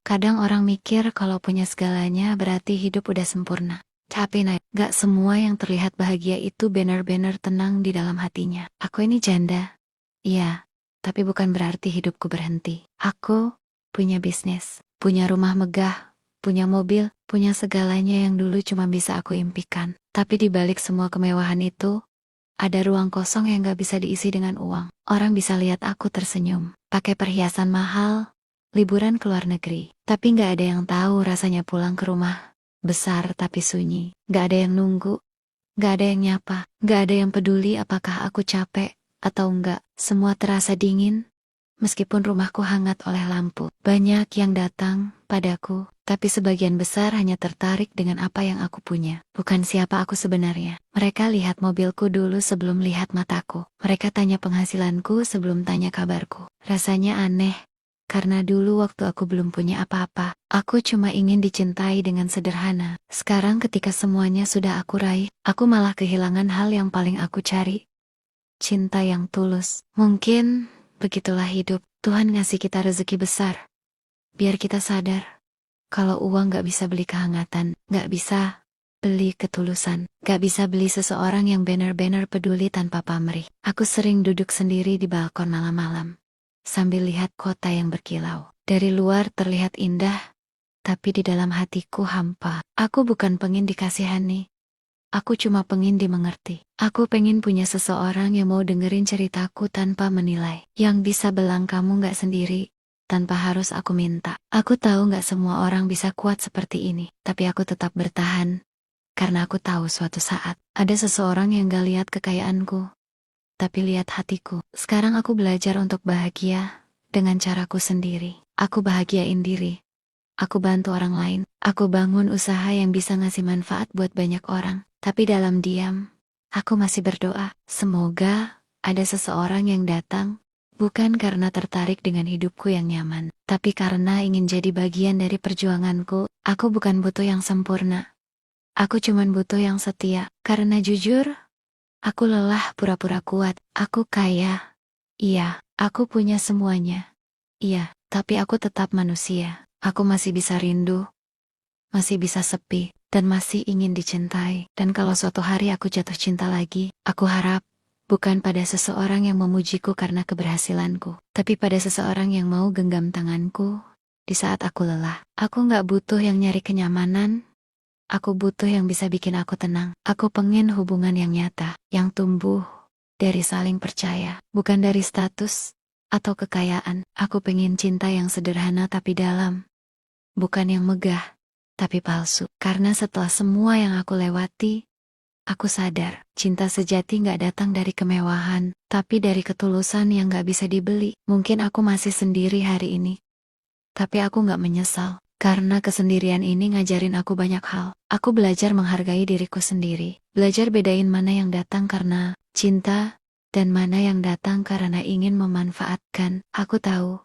Kadang orang mikir kalau punya segalanya berarti hidup udah sempurna. Tapi gak semua yang terlihat bahagia itu benar-benar tenang di dalam hatinya. Aku ini janda. Iya, tapi bukan berarti hidupku berhenti. Aku punya bisnis, punya rumah megah, punya mobil, punya segalanya yang dulu cuma bisa aku impikan. Tapi di balik semua kemewahan itu, ada ruang kosong yang gak bisa diisi dengan uang. Orang bisa lihat aku tersenyum, pakai perhiasan mahal, liburan ke luar negeri. Tapi gak ada yang tahu rasanya pulang ke rumah besar tapi sunyi. Gak ada yang nunggu, gak ada yang nyapa, gak ada yang peduli apakah aku capek atau enggak. Semua terasa dingin, meskipun rumahku hangat oleh lampu. Banyak yang datang padaku, tapi sebagian besar hanya tertarik dengan apa yang aku punya. Bukan siapa aku sebenarnya. Mereka lihat mobilku dulu sebelum lihat mataku. Mereka tanya penghasilanku sebelum tanya kabarku. Rasanya aneh, karena dulu waktu aku belum punya apa-apa, aku cuma ingin dicintai dengan sederhana. Sekarang ketika semuanya sudah aku raih, aku malah kehilangan hal yang paling aku cari. Cinta yang tulus. Mungkin begitulah hidup. Tuhan ngasih kita rezeki besar, biar kita sadar kalau uang gak bisa beli kehangatan, gak bisa beli ketulusan, gak bisa beli seseorang yang benar-benar peduli tanpa pamrih. Aku sering duduk sendiri di balkon malam-malam, sambil lihat kota yang berkilau. Dari luar terlihat indah, tapi di dalam hatiku hampa. Aku bukan pengen dikasihani, aku cuma pengen dimengerti. Aku pengen punya seseorang yang mau dengerin ceritaku tanpa menilai. Yang bisa bilang kamu gak sendiri, tanpa harus aku minta. Aku tahu gak semua orang bisa kuat seperti ini. Tapi aku tetap bertahan. Karena aku tahu suatu saat, ada seseorang yang gak lihat kekayaanku, tapi lihat hatiku. Sekarang aku belajar untuk bahagia dengan caraku sendiri. Aku bahagiain diri. Aku bantu orang lain. Aku bangun usaha yang bisa ngasih manfaat buat banyak orang. Tapi dalam diam, aku masih berdoa. Semoga ada seseorang yang datang, bukan karena tertarik dengan hidupku yang nyaman, tapi karena ingin jadi bagian dari perjuanganku. Aku bukan butuh yang sempurna. Aku cuman butuh yang setia. Karena jujur, aku lelah pura-pura kuat. Aku kaya. Iya, aku punya semuanya. Iya, tapi aku tetap manusia. Aku masih bisa rindu, masih bisa sepi, dan masih ingin dicintai. Dan kalau suatu hari aku jatuh cinta lagi, aku harap bukan pada seseorang yang memujiku karena keberhasilanku, tapi pada seseorang yang mau genggam tanganku di saat aku lelah. Aku gak butuh yang nyari kenyamanan, aku butuh yang bisa bikin aku tenang. Aku pengen hubungan yang nyata, yang tumbuh dari saling percaya, bukan dari status atau kekayaan. Aku pengen cinta yang sederhana tapi dalam, bukan yang megah tapi palsu. Karena setelah semua yang aku lewati, aku sadar, cinta sejati gak datang dari kemewahan, tapi dari ketulusan yang gak bisa dibeli. Mungkin aku masih sendiri hari ini, tapi aku gak menyesal. Karena kesendirian ini ngajarin aku banyak hal. Aku belajar menghargai diriku sendiri. Belajar bedain mana yang datang karena cinta, dan mana yang datang karena ingin memanfaatkan. Aku tahu,